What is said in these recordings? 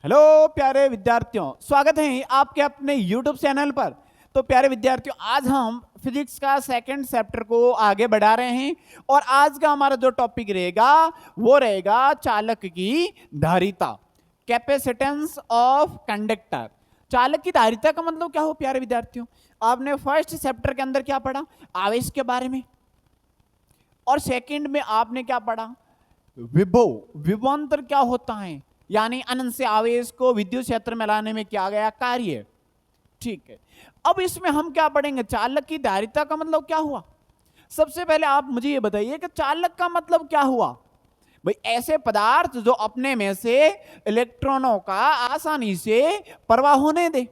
Hello प्यारे विद्यार्थियों, स्वागत है आपके अपने YouTube चैनल पर। तो प्यारे विद्यार्थियों, आज हम फिजिक्स का सेकंड चैप्टर को आगे बढ़ा रहे हैं और आज का हमारा जो टॉपिक रहेगा वो रहेगा चालक की धारिता, कैपेसिटेंस ऑफ कंडक्टर। चालक की धारिता का मतलब क्या हो प्यारे विद्यार्थियों? आपने फर्स्ट चैप्टर के अंदर क्या पढ़ा? आवेश के बारे में। और सेकंड में आपने क्या पढ़ा? विभव। विभवांतर क्या होता है, यानी अनंत से आवेश को विद्युत क्षेत्र में लाने में किया गया कार्य। ठीक है, अब इसमें हम क्या पढ़ेंगे? चालक की धारिता का मतलब क्या हुआ? सबसे पहले आप मुझे ये बताइए कि चालक का मतलब क्या हुआ। भाई, ऐसे पदार्थ जो अपने में से इलेक्ट्रॉनों का आसानी से प्रवाह होने दे,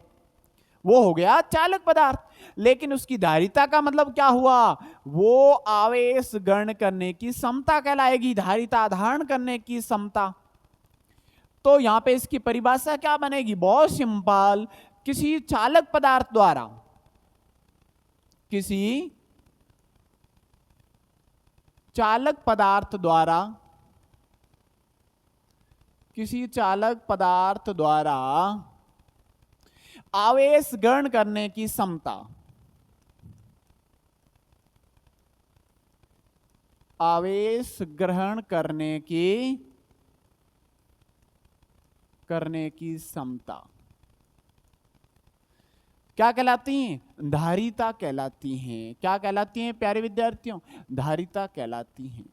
वो हो गया चालक पदार्थ। लेकिन उसकी धारिता का मतलब क्या हुआ? वो आवेश ग्रहण करने की क्षमता कहलाएगी, धारिता धारण करने की क्षमता। तो यहां पे इसकी परिभाषा क्या बनेगी? बहुत सिंपल, किसी चालक पदार्थ द्वारा, किसी चालक पदार्थ द्वारा, किसी चालक पदार्थ द्वारा आवेश ग्रहण करने की क्षमता, आवेश ग्रहण करने की क्षमता क्या कहलाती हैं? धारिता कहलाती हैं। क्या कहलाती हैं प्यारे विद्यार्थियों? धारिता कहलाती हैं।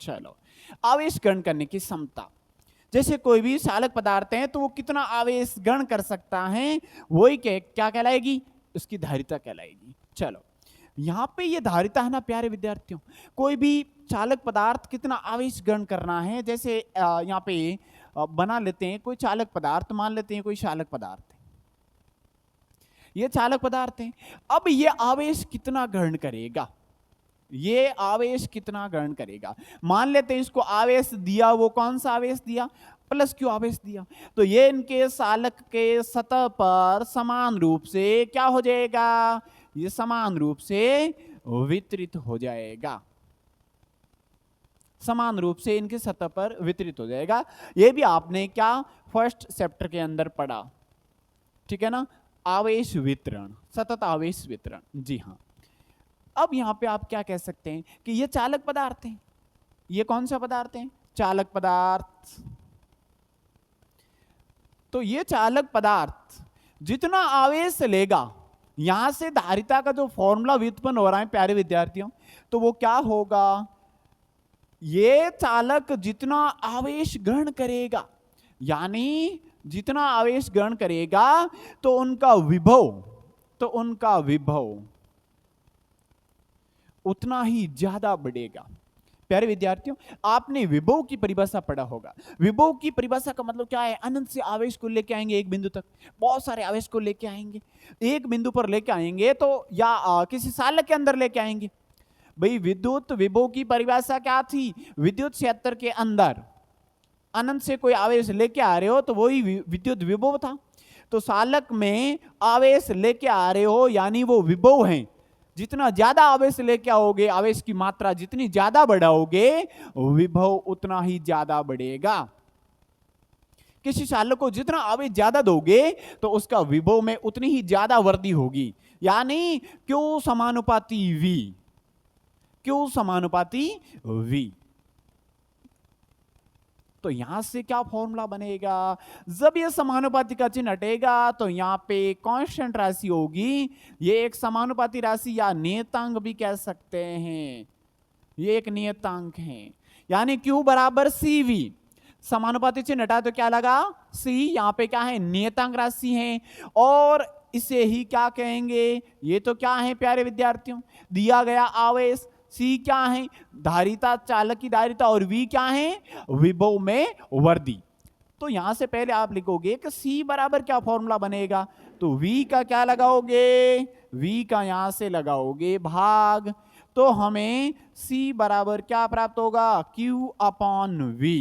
चलो, आवेश ग्रहण करने की क्षमता, जैसे कोई भी चालक पदार्थ है तो वो कितना आवेश ग्रहण कर सकता है, वही क्या कहलाएगी? उसकी धारिता कहलाएगी। चलो, यहां पे ये धारिता है ना प्यारे विद्यार्थियों, कोई भी चालक पदार्थ कितना आवेश ग्रहण करना है। जैसे यहाँ पे बना लेते हैं कोई चालक पदार्थ, मान लेते हैं कोई चालक पदार्थ है, ये चालक पदार्थ है। अब ये आवेश कितना ग्रहण करेगा, ये आवेश कितना ग्रहण करेगा? मान लेते हैं इसको आवेश दिया, वो कौन सा आवेश दिया? प्लस क्यू आवेश दिया। तो ये इनके चालक के सतह पर समान रूप से क्या हो जाएगा? ये समान रूप से वितरित हो जाएगा, समान रूप से इनके सतह पर वितरित हो जाएगा। ये भी आपने क्या फर्स्ट चैप्टर के अंदर पढ़ा, ठीक है ना? आवेश वितरण, सतत आवेश वितरण। जी हाँ। अब यहां पे आप क्या कह सकते हैं कि ये चालक पदार्थ हैं। ये कौन सा पदार्थ है? चालक पदार्थ। तो ये चालक पदार्थ जितना आवेश लेगा, यहां से धारिता का जो फॉर्मूला व्युत्पन्न हो रहा है प्यारे विद्यार्थियों, तो वो क्या होगा? ये चालक जितना आवेश ग्रहण करेगा, यानी जितना आवेश ग्रहण करेगा, तो उनका विभव उतना ही ज्यादा बढ़ेगा। प्यारे विद्यार्थियों, आपने विभव की परिभाषा पढ़ा होगा। विभव की परिभाषा का मतलब क्या है? अनंत से आवेश को लेके आएंगे एक बिंदु तक, बहुत सारे आवेश को लेके आएंगे, एक बिंदु पर लेके आएंगे तो या किसी चालक के अंदर लेके आएंगे। भाई, विद्युत विभव की परिभाषा क्या थी? विद्युत क्षेत्र के अंदर अनंत से कोई आवेश लेके आ रहे हो तो वही विद्युत विभव था। तो चालक में आवेश लेके आ रहे हो यानी वो विभव है। जितना ज्यादा आवेश लेके आओगे, आवेश की मात्रा जितनी ज्यादा बढ़ाओगे, विभव उतना ही ज्यादा बढ़ेगा। किसी चालक को जितना आवेश ज्यादा दोगे तो उसका विभव में उतनी ही ज्यादा वृद्धि होगी, यानी Q समानुपाती V, Q समानुपाती V। तो यहां से क्या फॉर्मूला बनेगा? जब ये समानुपाती का चिन्ह हटेगा तो यहां पे कांस्टेंट राशि होगी। ये एक समानुपाती राशि या नियतांक भी कह सकते हैं, ये एक नियतांक है, यानी Q बराबर CV। समानुपाती चिन्ह हटा तो क्या लगा? C। यहां पे क्या है? नियतांक राशि है। और इसे ही क्या कहेंगे? ये तो क्या है प्यारे विद्यार्थियों? दिया गया आवेश। C क्या है? धारिता, चालक की धारिता। और V क्या है? विभव में वृद्धि। तो यहां से पहले आप लिखोगे कि C बराबर क्या फॉर्मूला बनेगा, तो V का क्या लगाओगे? V का यहां से लगाओगे भाग, तो हमें C बराबर क्या प्राप्त होगा? Q upon V,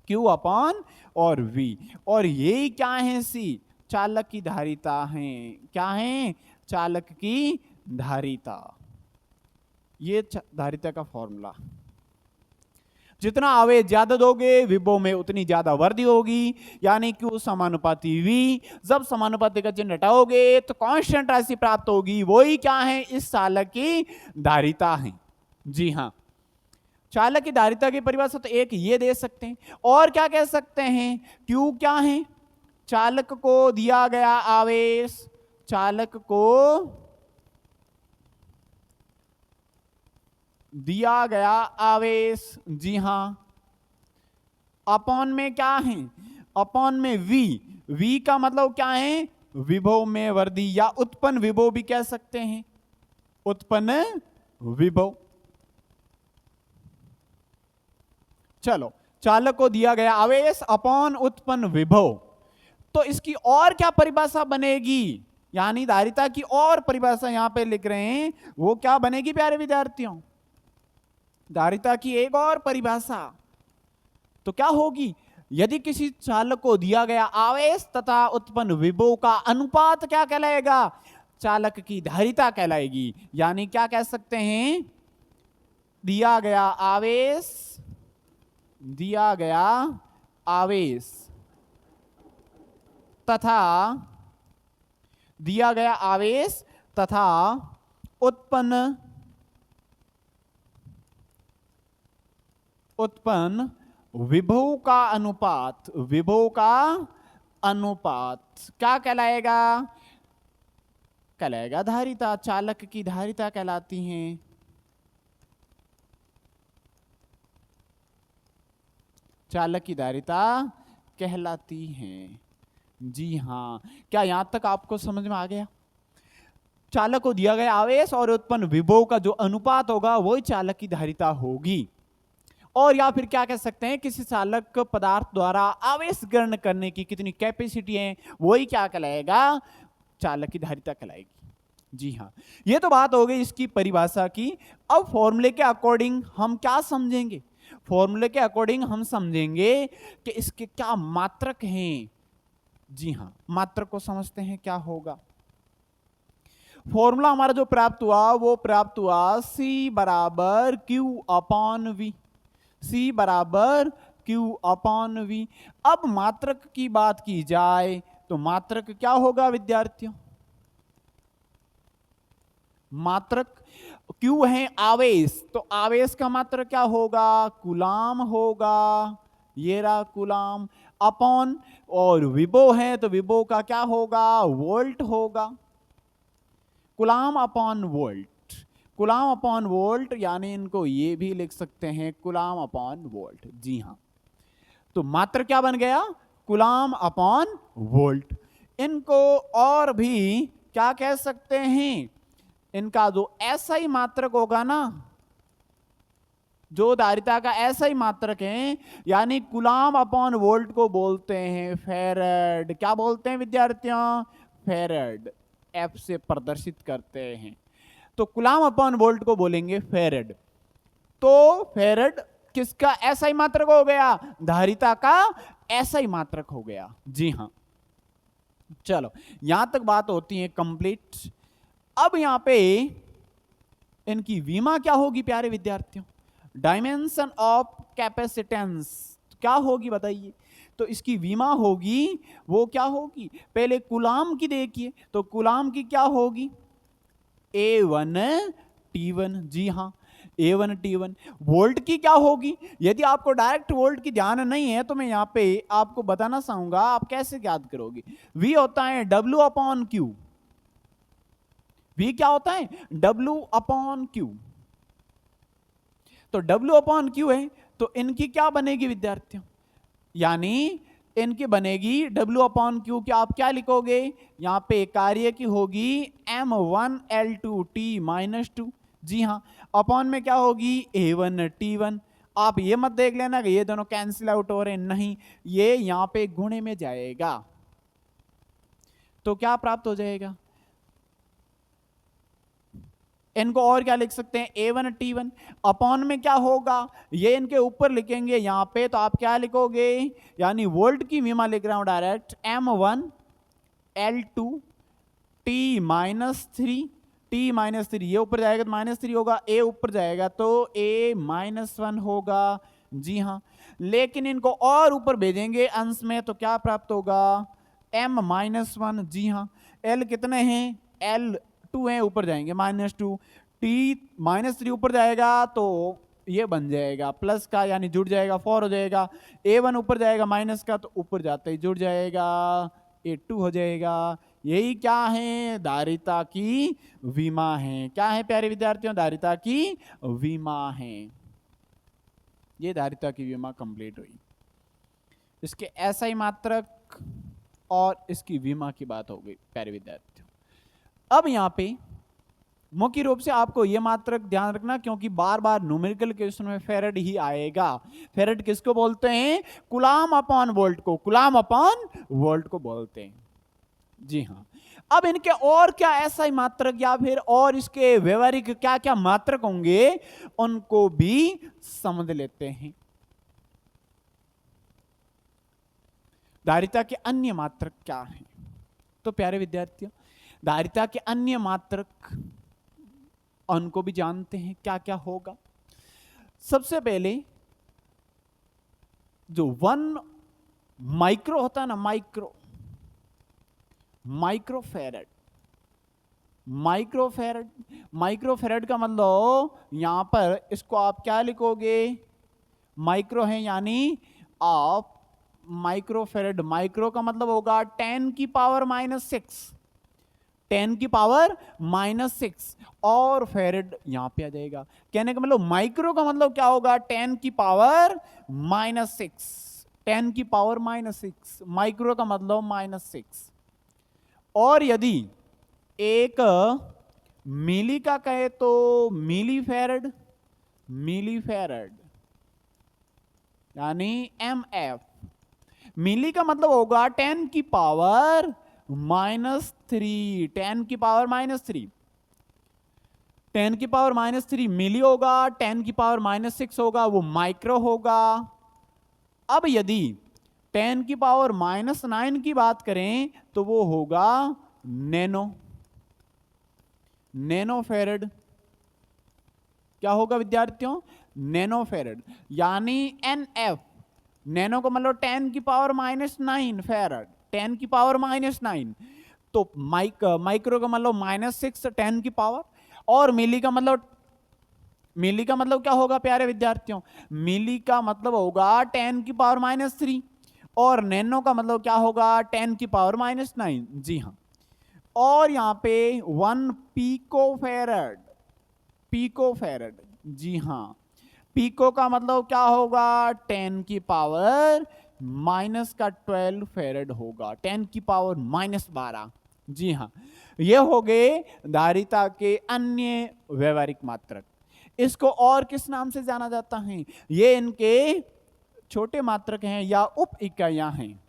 Q upon और V। और ये क्या है? C चालक की धारिता है। क्या है? चालक की धारिता। ये धारिता का फॉर्मूला। जितना आवेश ज्यादा दोगे विभव में उतनी ज्यादा वृद्धि होगी, यानी Q समानुपाती V। जब समानुपाती का चिन्ह हटाओगे तो कांस्टेंट राशि प्राप्त होगी, वही क्या है, इस चालक की धारिता है। जी हाँ, चालक की धारिता की परिभाषा तो एक ये दे सकते हैं, और क्या कह सकते हैं, Q क्या है, चालक को दिया गया आवेश, चालक को दिया गया आवेश, जी हां, अपॉन में क्या है, अपॉन में V का मतलब क्या है, विभव में वृद्धि, या उत्पन्न विभव भी कह सकते हैं, उत्पन्न विभव। चलो, चालक को दिया गया आवेश अपॉन उत्पन्न विभव, तो इसकी और क्या परिभाषा बनेगी, यानी धारिता की और परिभाषा यहां पे लिख रहे हैं, वो क्या बनेगी प्यारे विद्यार्थियों, धारिता की एक और परिभाषा तो क्या होगी, यदि किसी चालक को दिया गया आवेश तथा उत्पन्न विभव का अनुपात क्या कहलाएगा, चालक की धारिता कहलाएगी। यानी क्या कह सकते हैं, दिया गया आवेश तथा उत्पन्न विभव का अनुपात क्या कहलाएगा, धारिता, चालक की धारिता कहलाती है। चालक की धारिता कहलाती है। जी हां, क्या यहां तक आपको समझ में आ गया, चालक को दिया गया आवेश और उत्पन्न विभव का जो अनुपात होगा वही चालक की धारिता होगी। और या फिर क्या कह सकते हैं, किसी चालक पदार्थ द्वारा आवेश ग्रहण करने की कितनी कैपेसिटी है, वही क्या कहलाएगा, चालक की धारिता कहलाएगी। जी हाँ, ये तो बात हो गई इसकी परिभाषा की। अब फॉर्मूले के अकॉर्डिंग हम क्या समझेंगे, फॉर्मूले के अकॉर्डिंग हम समझेंगे कि इसके क्या मात्रक हैं। जी हाँ, मात्रक को समझते हैं क्या होगा। फॉर्मूला हमारा जो प्राप्त हुआ वो प्राप्त हुआ C बराबर Q अपॉन V, C बराबर Q अपॉन V। अब मात्रक की बात की जाए तो मात्रक क्या होगा विद्यार्थियों, मात्रक Q है आवेश, तो आवेश का मात्रक क्या होगा, कूलाम होगा, ये रहा कूलाम, अपॉन, और विभव है तो विभव का क्या होगा, वोल्ट होगा, coulomb upon volt, coulomb upon volt, यानी इनको ये भी लिख सकते हैं कूलाम अपॉन वोल्ट। जी हां, तो मात्रक क्या बन गया, कूलाम अपॉन वोल्ट। इनको और भी क्या कह सकते हैं, इनका जो ऐसा ही मात्रक होगा ना, जो धारिता का ऐसा ही मात्रक है, यानी कूलाम अपॉन वोल्ट को बोलते हैं फैराड। क्या बोलते हैं विद्यार्थियों, फैराड, एफ से प्रदर्शित करते हैं, तो कूलाम अपॉन वोल्ट को बोलेंगे फैराड। तो फैराड किसका ऐसा ही मात्रक हो गया, धारिता का ऐसा ही मात्रक हो गया। जी हां, चलो यहां तक बात होती है कंप्लीट। अब यहां पे इनकी विमा क्या होगी प्यारे विद्यार्थियों, डायमेंशन ऑफ कैपेसिटेंस क्या होगी बताइए। तो इसकी विमा होगी, वो क्या होगी, पहले कूलाम की देखिए, तो कूलाम की क्या होगी, A1T1। जी हां, A1T1। वोल्ट की क्या होगी, यदि आपको डायरेक्ट वोल्ट की ध्यान नहीं है तो मैं यहां पे आपको बताना चाहूंगा, आप कैसे याद करोगे। V होता है W अपॉन Q, V क्या होता है, W अपॉन Q। तो W अपॉन Q है, तो इनकी क्या बनेगी विद्यार्थियों, यानी इनकी बनेगी W अपॉन Q की आप क्या लिखोगे, यहां पे कार्य की होगी M1L2T माइनस 2। जी हां, अपॉन में क्या होगी A1T1। आप ये मत देख लेना कि ये दोनों कैंसिल आउट हो रहे हैं, नहीं, ये यहां पे गुणे में जाएगा, तो क्या प्राप्त हो जाएगा, इनको और क्या लिख सकते हैं, A1T1। अपॉन में क्या होगा, ये इनके ऊपर लिखेंगे यहां पे, तो आप क्या लिखोगे, यानी वोल्ट की विमा लिख रहा हूं direct, M1L2T minus 3, T minus 3, ये ऊपर जाएगा तो माइनस 3 होगा, A ऊपर जाएगा तो A माइनस 1 होगा, जी हाँ, लेकिन इनको और ऊपर भेजेंगे अंश में तो क्या प्राप्त होगा, m-1। जी हाँ, l कितने हैं, l 2 है, ऊपर जाएंगे -2, t -3 ऊपर जाएगा तो ये बन जाएगा प्लस का, यानी जुड़ जाएगा 4 हो जाएगा। a1 ऊपर जाएगा माइनस का तो ऊपर जाते ही जुड़ जाएगा, a2 हो जाएगा। यही क्या है, धारिता की विमा है। क्या है प्यारे विद्यार्थियों, धारिता की विमा है। ये धारिता की विमा कंप्लीट हुई। इसके SI मात्रक और इसकी विमा की बात हो गई प्यारे विद्यार्थियों। अब यहाँ पे मुख्य रूप से आपको ये मात्रक ध्यान रखना, क्योंकि बार बार न्यूमेरिकल क्वेश्चन में फेरेड ही आएगा। फेरेड किसको बोलते हैं, कूलम अपॉन वोल्ट को, कूलम अपॉन वोल्ट को बोलते हैं। जी हाँ, अब इनके और क्या SI मात्रक या फिर और इसके व्यवहारिक क्या क्या मात्रक होंगे उनको भी समझ लेते हैं। धारिता के अन्य मात्रक क्या हैं, तो प्यारे विद्यार्थियों धारिता के अन्य मात्रक उनको भी जानते हैं क्या क्या होगा। सबसे पहले जो 1 माइक्रो होता है ना, माइक्रोफैरड, माइक्रोफैरड का मतलब यहां पर इसको आप क्या लिखोगे, माइक्रो है यानी आप माइक्रोफैरड, माइक्रो का मतलब होगा 10 की पावर -6, 10 की पावर -6 और फेरेड यहां पे आ जाएगा। कहने का मतलब माइक्रो का मतलब क्या होगा, 10 की पावर -6, 10 की पावर -6, माइक्रो का मतलब -6। और यदि एक मिली का कहे तो मिलीफैरड, यानी MF। मिली का मतलब होगा 10 की पावर -3, 10 की पावर -3, 10 की पावर -3 मिली होगा, 10 की पावर -6 होगा वो माइक्रो होगा। अब यदि 10 की पावर -9 की बात करें तो वो होगा नैनोफैरड। क्या होगा विद्यार्थियों, नैनोफैरड, यानी NF। नैनो को मतलब 10 की पावर -9 फैरड, 10 की पावर -9, तो माइक्रो का मतलब -6 10 की पावर, और मिली का मतलब क्या होगा प्यारे विद्यार्थियों, मिली का मतलब होगा 10 की पावर -3 और नैनो का मतलब क्या होगा 10 की पावर -9। जी हाँ, और यहां पे 1 पिकोफैरड, जी हाँ, पिको का मतलब क्या होगा 10 की पावर -12 फैरड होगा, 10 की पावर -12। जी हाँ, ये हो गए धारिता के अन्य व्यवहारिक मात्रक। इसको और किस नाम से जाना जाता है, ये इनके छोटे मात्रक हैं या उप इकाइयां हैं।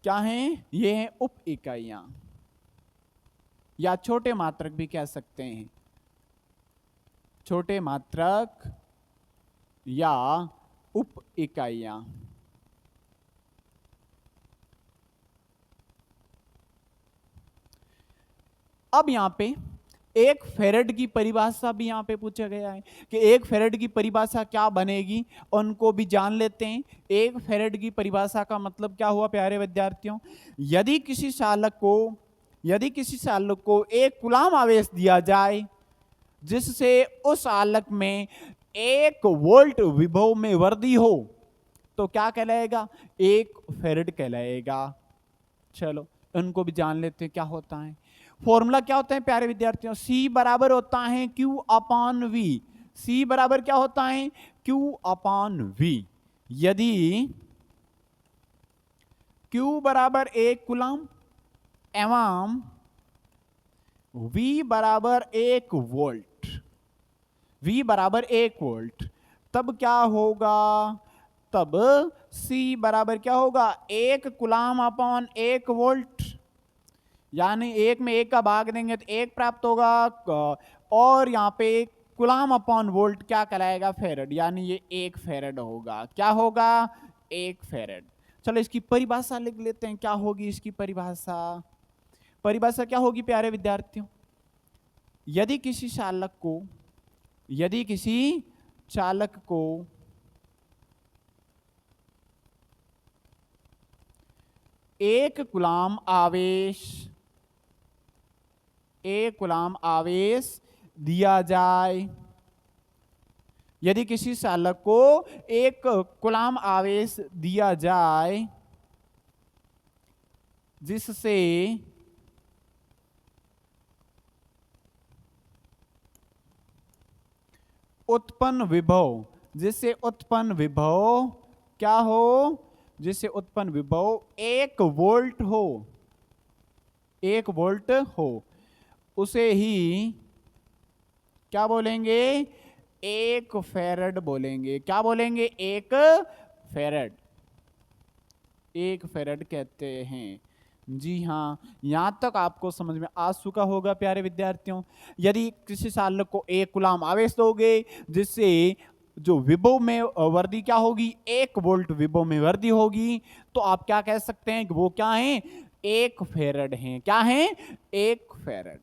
क्या हैं, ये हैं उप इकाइयां या छोटे मात्रक भी कह सकते हैं, छोटे मात्रक या उप इकाइयां। अब यहां पे एक फेरेड की परिभाषा भी यहां पे पूछा गया है कि एक फेरेड की परिभाषा क्या बनेगी, उनको भी जान लेते हैं। एक फेरेड की परिभाषा का मतलब क्या हुआ प्यारे विद्यार्थियों, यदि किसी चालक को एक कूलम आवेश दिया जाए जिससे उस आलक में 1 वोल्ट विभव में वृद्धि हो तो क्या कहलाएगा, 1 फेरेड कहलाएगा। चलो उनको भी जान लेते हैं क्या होता है। फॉर्मूला क्या होता है प्यारे विद्यार्थियों, C बराबर होता है Q/V। C बराबर क्या होता है, Q/V। यदि Q बराबर 1 कूलम एवं V बराबर 1 वोल्ट, V बराबर 1 वोल्ट, तब क्या होगा, तब C बराबर क्या होगा 1 कूलम/1 वोल्ट, यानी 1 में 1 का भाग देंगे तो 1 प्राप्त होगा, और यहां पे कूलम/वोल्ट क्या कहलाएगा, फेरेड, यानी ये 1 फेरेड होगा। क्या होगा, 1 फेरेड। चलो इसकी परिभाषा लिख लेते हैं, क्या होगी इसकी परिभाषा क्या होगी प्यारे विद्यार्थियों, यदि किसी चालक को एक कूलाम आवेश दिया जाए। यदि किसी चालक को एक कूलाम आवेश दिया जाए जिससे उत्पन्न विभव क्या हो, जिससे उत्पन्न विभव 1 वोल्ट हो, उसे ही क्या बोलेंगे, 1 फैरड बोलेंगे। क्या बोलेंगे, 1 फैरड कहते हैं। जी हाँ, यहां तक आपको समझ में आ चुका होगा प्यारे विद्यार्थियों। यदि किसी चालक को 1 कूलाम आवेश दोगे जिससे जो विभव में वृद्धि क्या होगी, 1 वोल्ट विभव में वृद्धि होगी, तो आप क्या कह सकते हैं कि वो क्या है, 1 फैरड हैं। क्या है, 1 फैरड।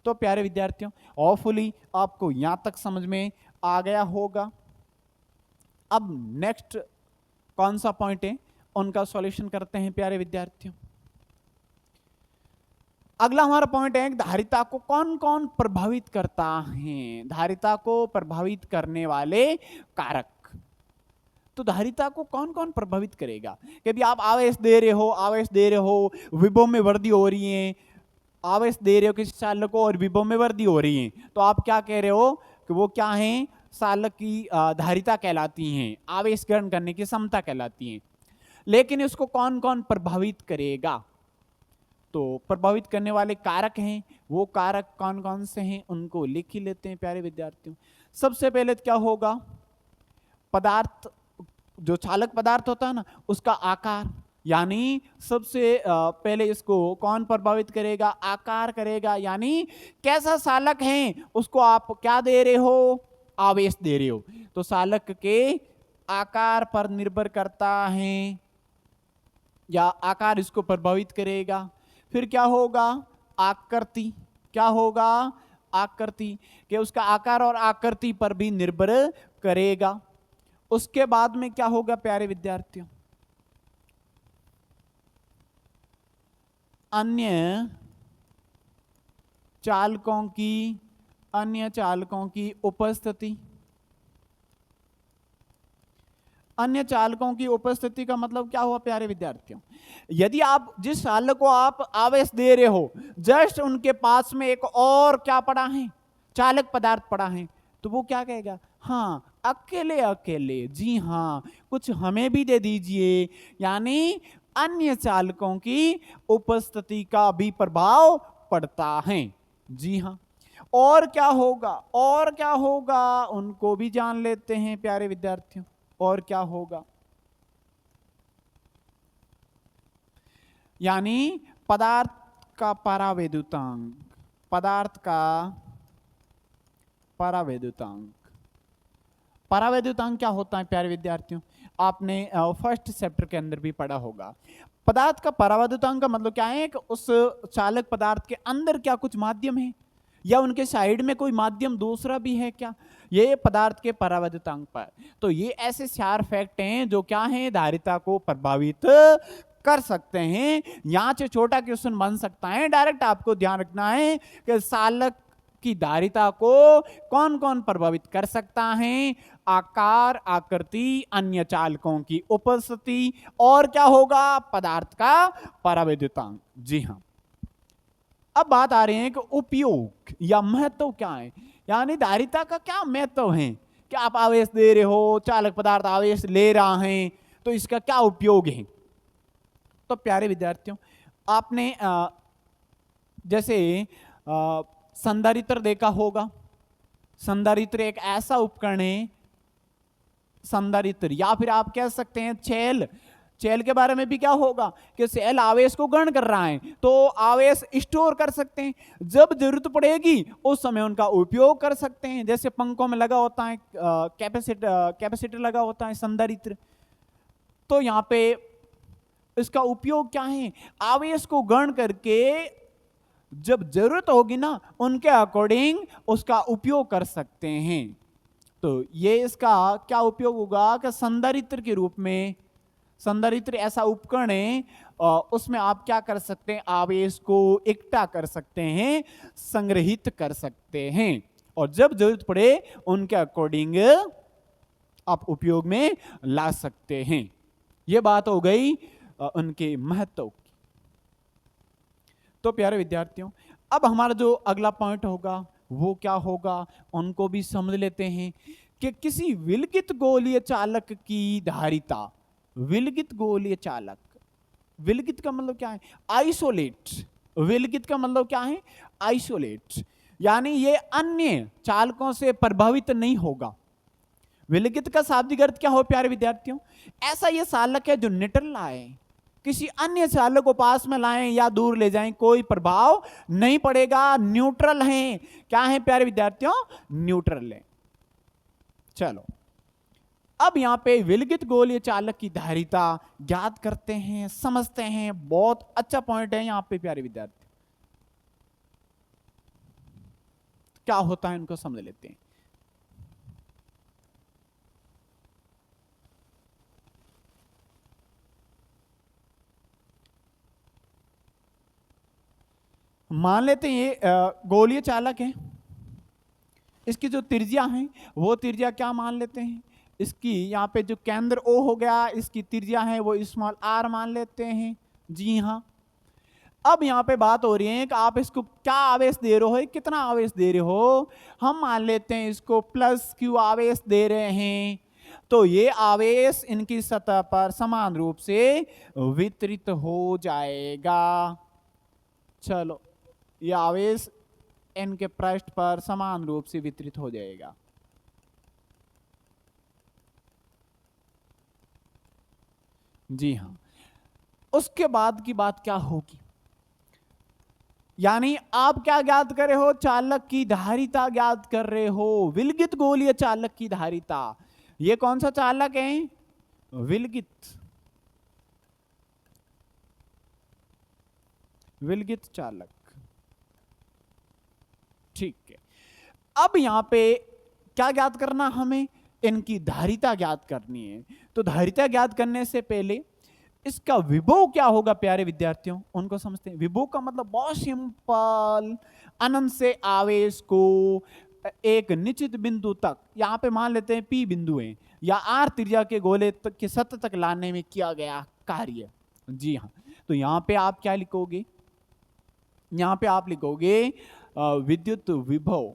तो प्यारे विद्यार्थियों, होपफुली आपको यहां तक समझ में आ गया होगा। अब नेक्स्ट कौन सा पॉइंट है, उनका सॉल्यूशन करते हैं प्यारे विद्यार्थियों। अगला हमारा पॉइंट है, धारिता को कौन कौन प्रभावित करता है। धारिता को प्रभावित करने वाले कारक। तो धारिता को कौन कौन प्रभावित करेगा, कि आप आवेश दे रहे हो, विभव में वृद्धि हो रही है, आवेश दे रहे हो किसी चालक को और विभव में वृद्धि हो रही है, तो आप क्या कह रहे हो कि वो क्या है, चालक की धारिता कहलाती हैं, आवेश ग्रहण करने की क्षमता कहलाती है। लेकिन इसको कौन कौन प्रभावित करेगा, तो प्रभावित करने वाले कारक हैं। वो कारक कौन कौन से हैं, उनको लिख ही लेते हैं प्यारे विद्यार्थियों। सबसे पहले क्या होगा, पदार्थ, जो चालक पदार्थ होता है ना, उसका आकार। यानी सबसे पहले इसको कौन प्रभावित करेगा, आकार करेगा। यानी कैसा चालक है उसको आप क्या दे रहे हो, आवेश दे रहे हो, तो चालक के आकार पर निर्भर करता है, या आकार इसको प्रभावित करेगा। फिर क्या होगा, आकृति। क्या होगा, आकृति, कि उसका आकार और आकृति पर भी निर्भर करेगा। उसके बाद में क्या होगा प्यारे विद्यार्थियों, अन्य चालकों की उपस्थिति। अन्य चालकों की उपस्थिति का मतलब क्या हुआ प्यारे विद्यार्थियों, यदि आप जिस चालक को आप आवेश दे रहे हो, जस्ट उनके पास में एक और क्या पड़ा है, चालक पदार्थ पड़ा है, तो वो क्या कहेगा, हाँ अकेले, जी हाँ कुछ हमें भी दे दीजिए। यानी अन्य चालकों की उपस्थिति का भी प्रभाव पड़ता है। जी हाँ, और क्या होगा, उनको भी जान लेते हैं प्यारे विद्यार्थियों। और क्या होगा, यानी पदार्थ का परावैद्युतांक क्या होता है प्यारे विद्यार्थियों, आपने फर्स्ट चैप्टर के अंदर भी पढ़ा होगा। पदार्थ का परावैद्युतांक का मतलब क्या है कि उस चालक पदार्थ के अंदर क्या कुछ माध्यम है, या उनके साइड में कोई माध्यम दूसरा भी है क्या, ये पदार्थ के परावैद्युतांक पर। तो ये ऐसे 4 फैक्ट हैं जो क्या हैं, धारिता को प्रभावित कर सकते हैं। यहां से छोटा क्वेश्चन बन सकता है, डायरेक्ट आपको ध्यान रखना है कि चालक की धारिता को कौन कौन प्रभावित कर सकता है, आकार, आकृति, अन्य चालकों की उपस्थिति, और क्या होगा, पदार्थ का परावैद्युतांक। जी हाँ, अब बात आ रही है कि उपयोग या महत्व क्या है, यानी धारिता का क्या महत्व है, कि आप आवेश दे रहे हो, चालक पदार्थ आवेश ले रहा है, तो इसका क्या उपयोग है। तो प्यारे विद्यार्थियों, आपने जैसे संधारित्र देखा होगा। संधारित्र एक ऐसा उपकरण है, संधारित्र, या फिर आप कह सकते हैं चैल के बारे में भी क्या होगा कि सेल आवेश को ग्रहण कर रहा है, तो आवेश स्टोर कर सकते हैं, जब जरूरत पड़ेगी उस समय उनका उपयोग कर सकते हैं। जैसे पंखों में लगा होता है कैपेसिटर लगा होता है संधारित्र, तो यहाँ पे इसका उपयोग क्या है, आवेश को ग्रहण करके जब जरूरत होगी ना, उनके अकॉर्डिंग उसका उपयोग कर सकते हैं। तो ये इसका क्या उपयोग होगा कि संधारित्र के रूप में, संधारित्र ऐसा उपकरण है उसमें आप क्या कर सकते हैं, आवेश को इकट्ठा कर सकते हैं, संग्रहित कर सकते हैं और जब जरूरत पड़े उनके अकॉर्डिंग आप उपयोग में ला सकते हैं। यह बात हो गई उनके महत्व की। तो प्यारे विद्यार्थियों, अब हमारा जो अगला पॉइंट होगा वो क्या होगा, उनको भी समझ लेते हैं कि किसी विलगित गोलीय चालक की धारिता, विलगित गोलीय चालक, विलगित का मतलब क्या है, आइसोलेट, विलगित का मतलब क्या है, आइसोलेट, यानी ये अन्य चालकों से प्रभावित नहीं होगा। विलगित का शाब्दिक अर्थ क्या हो प्यारे विद्यार्थियों, ऐसा ये चालक है जो न्यूट्रल लाए, किसी अन्य चालक को पास में लाएं या दूर ले जाएं कोई प्रभाव नहीं पड़ेगा, न्यूट्रल हैं। क्या है प्यारे विद्यार्थियों, न्यूट्रल है। चलो अब यहां पे विलगित गोलीय चालक की धारिता ज्ञात करते हैं, समझते हैं। बहुत अच्छा पॉइंट है यहां पे प्यारे विद्यार्थी, क्या होता है इनको समझ लेते हैं। मान लेते हैं ये गोलीय चालक है, इसकी जो त्रिज्या है वो त्रिज्या क्या मान लेते हैं, इसकी यहाँ पे जो केंद्र O हो गया, इसकी त्रिज्या है वो स्मॉल r मान लेते हैं। जी हाँ, अब यहाँ पे बात हो रही है कि आप इसको क्या आवेश दे रहे हो, कितना आवेश दे रहे हो। हम मान लेते हैं इसको +q आवेश दे रहे हैं, तो ये आवेश इनकी सतह पर समान रूप से वितरित हो जाएगा। चलो ये आवेश इनके पृष्ठ पर समान रूप से वितरित हो जाएगा। जी हाँ, उसके बाद की बात क्या होगी, यानी आप क्या ज्ञात कर रहे हो, चालक की धारिता ज्ञात कर रहे हो, विलगित गोलीय चालक की धारिता। ये कौन सा चालक है, विलगित, विलगित चालक। ठीक है, अब यहां पे क्या ज्ञात करना, हमें इनकी धारिता ज्ञात करनी है। तो धारिता ज्ञात करने से पहले इसका विभव क्या होगा प्यारे विद्यार्थियों, उनको समझते हैं। विभव का मतलब बहुत सिंपल, अनंत से आवेश को एक निश्चित बिंदु तक, यहां पे मान लेते हैं P बिंदु है या R त्रिज्या के गोले तक के सतह तक लाने में किया गया कार्य। जी हाँ, तो यहां पे आप क्या लिखोगे, यहां पे आप लिखोगे विद्युत विभव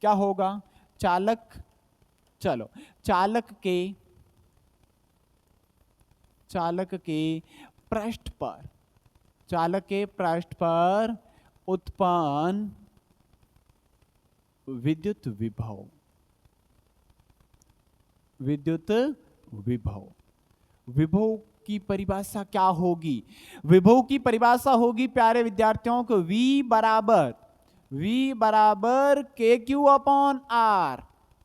क्या होगा, चालक, चलो चालक के पृष्ठ पर, चालक के पृष्ठ पर उत्पन्न विद्युत विभव, विद्युत विभव। विभव की परिभाषा क्या होगी, विभव की परिभाषा होगी प्यारे विद्यार्थियों को V बराबर KQ अपॉन R,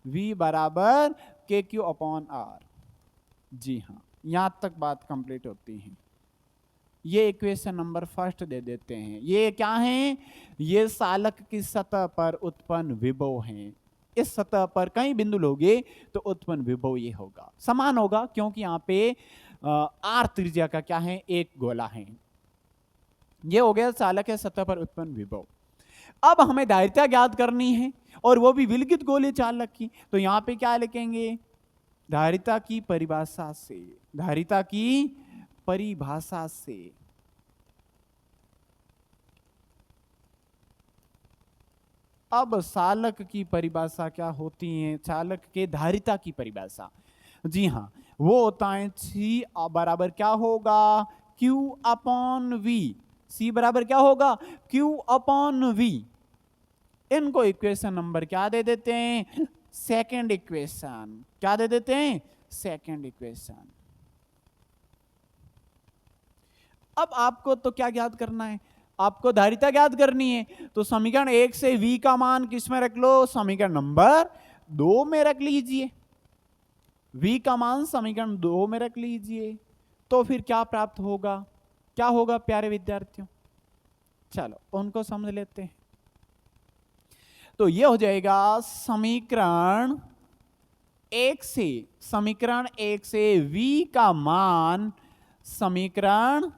V बराबर KQ अपॉन R। जी हाँ, यहां तक बात कंप्लीट होती है। ये इक्वेशन नंबर फर्स्ट दे देते हैं। ये क्या है, ये चालक की सतह पर उत्पन्न विभव हैं। इस सतह पर कई बिंदु लोगे तो उत्पन्न विभव ये होगा, समान होगा, क्योंकि यहाँ पे R त्रिज्या का क्या है, एक गोला है। ये हो गया चालक के सतह पर उत्पन्न विभव। अब हमें धारिता ज्ञात करनी है और वो भी विलगित गोलीय चालक की। तो यहां पे क्या लिखेंगे, धारिता की परिभाषा से, धारिता की परिभाषा से। अब चालक की परिभाषा क्या होती है, चालक के धारिता की परिभाषा। जी हाँ, वो होता है C बराबर क्या होगा, Q अपॉन V। C बराबर क्या होगा, Q अपॉन V। इनको इक्वेशन नंबर क्या दे देते हैं, सेकंड इक्वेशन। क्या दे देते हैं, सेकंड इक्वेशन। अब आपको तो क्या ज्ञात करना है, आपको धारिता ज्ञात करनी है। तो समीकरण 1 से V का मान किस में रख लो, समीकरण नंबर 2 में रख लीजिए। V का मान समीकरण 2 में रख लीजिए, तो फिर क्या प्राप्त होगा, क्या होगा प्यारे विद्यार्थियों, चलो उनको समझ लेते हैं। तो ये हो जाएगा समीकरण एक से, समीकरण एक से v का मान समीकरण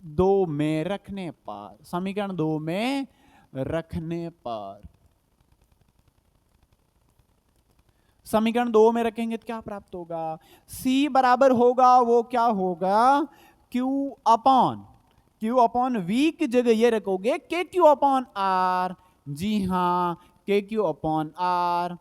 2 में रखने पर, समीकरण 2 में रखने पर, समीकरण 2 में रखेंगे तो क्या प्राप्त होगा? c बराबर होगा, वो क्या होगा? Q अपॉन v की जगह ये रखोगे KQ अपॉन R। जी हां, KQ अपॉन R।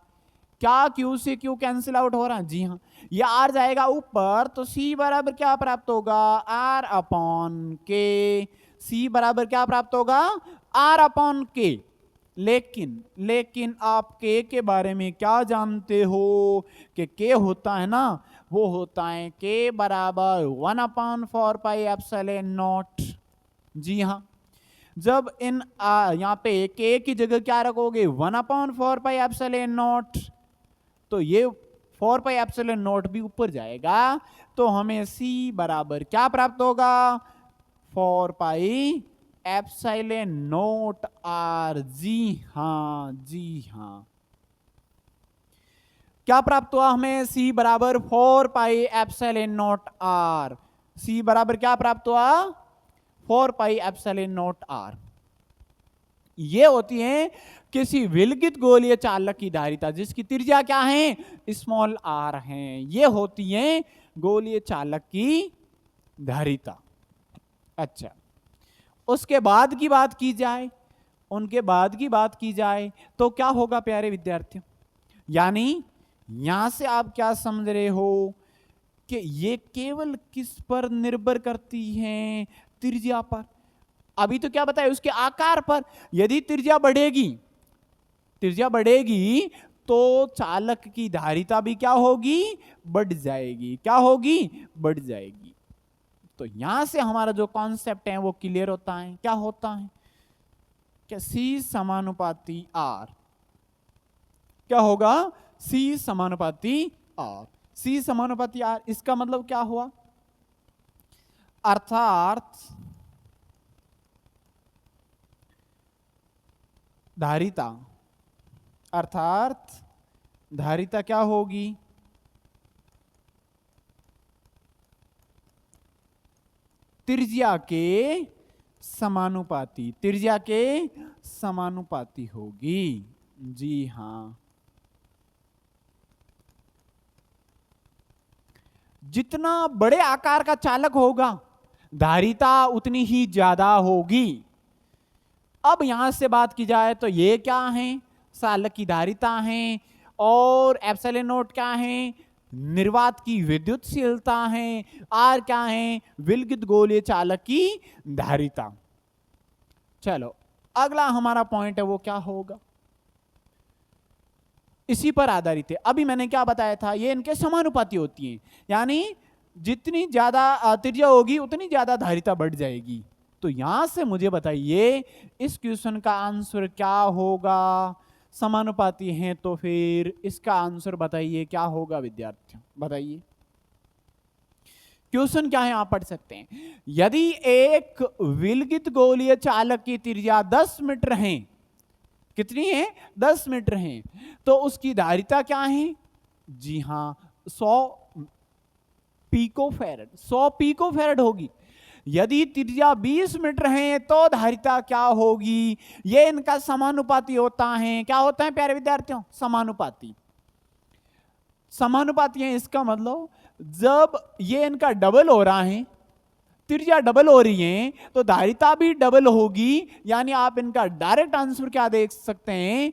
क्या Q से Q कैंसिल आउट हो रहा है? जी हां, ये R जाएगा ऊपर, तो C बराबर क्या प्राप्त होगा? R upon K। C बराबर क्या प्राप्त होगा? R upon K। लेकिन आप K के बारे में क्या जानते हो कि K होता है ना, वो होता है K बराबर 1/4πε0। जी हां, जब इन यहां पे K की जगह क्या रखोगे? 1/4πε0, तो ये 4πε0 भी ऊपर जाएगा, तो हमें C बराबर क्या प्राप्त होगा? 4πε0 R। जी हां, क्या प्राप्त हुआ हमें? C बराबर 4πε0 R। C बराबर क्या प्राप्त हुआ? 4πε0 R। ये होती है किसी विलगित गोलीय चालक की धारिता, जिसकी त्रिज्या क्या है? स्मॉल r है। ये होती है गोलीय चालक की धारिता। अच्छा, उसके बाद की बात की जाए, उनके बाद की बात की जाए तो क्या होगा प्यारे विद्यार्थियों? यानी यहां से आप क्या समझ रहे हो कि ये केवल किस पर निर्भर करती हैं? त्रिज्या पर। अभी तो क्या बताया? उसके आकार पर। यदि त्रिज्या बढ़ेगी तो चालक की धारिता भी क्या होगी? बढ़ जाएगी। क्या होगी? बढ़ जाएगी। तो यहां से हमारा जो कॉन्सेप्ट है वो क्लियर होता है। क्या होता है कि C समानुपाती R। क्या होगा? C समानुपाती R। C समानुपाती R, इसका मतलब क्या हुआ? अर्थात धारिता क्या होगी? त्रिज्या के समानुपाती होगी। जी हां, जितना बड़े आकार का चालक होगा धारिता उतनी ही ज्यादा होगी। अब यहां से बात की जाए तो ये क्या है? चालक की धारिता है, और एप्सिलॉन नोट क्या है? निर्वात की विद्युतशीलता है। आर क्या है? विलगित गोलीय चालक की धारिता। चलो, अगला हमारा पॉइंट है वो क्या होगा? इसी पर आधारित है। अभी मैंने क्या बताया था? ये इनके समानुपाती होती हैं, यानी जितनी ज्यादा त्रिज्या होगी उतनी ज्यादा धारिता बढ़ जाएगी। तो यहां से मुझे बताइए इस क्वेश्चन का आंसर क्या होगा? समानुपाती हैं तो फिर इसका आंसर बताइए क्या होगा विद्यार्थियों? बताइए क्वेश्चन क्या है, आप पढ़ सकते हैं। यदि एक विलगित गोलीय चालक की त्रिज्या 10 मीटर है, कितनी है? 10 मीटर है, तो उसकी धारिता क्या है? जी हां, 100 पिकोफैरड होगी। यदि त्रिज्या 20 मीटर है तो धारिता क्या होगी? ये इनका समानुपाती होता है। क्या होता है प्यारे विद्यार्थियों? समानुपाती है। इसका मतलब जब ये इनका डबल हो रहा है, त्रिज्या डबल हो रही है, तो धारिता भी डबल होगी। यानी आप इनका डायरेक्ट आंसर क्या देख सकते हैं?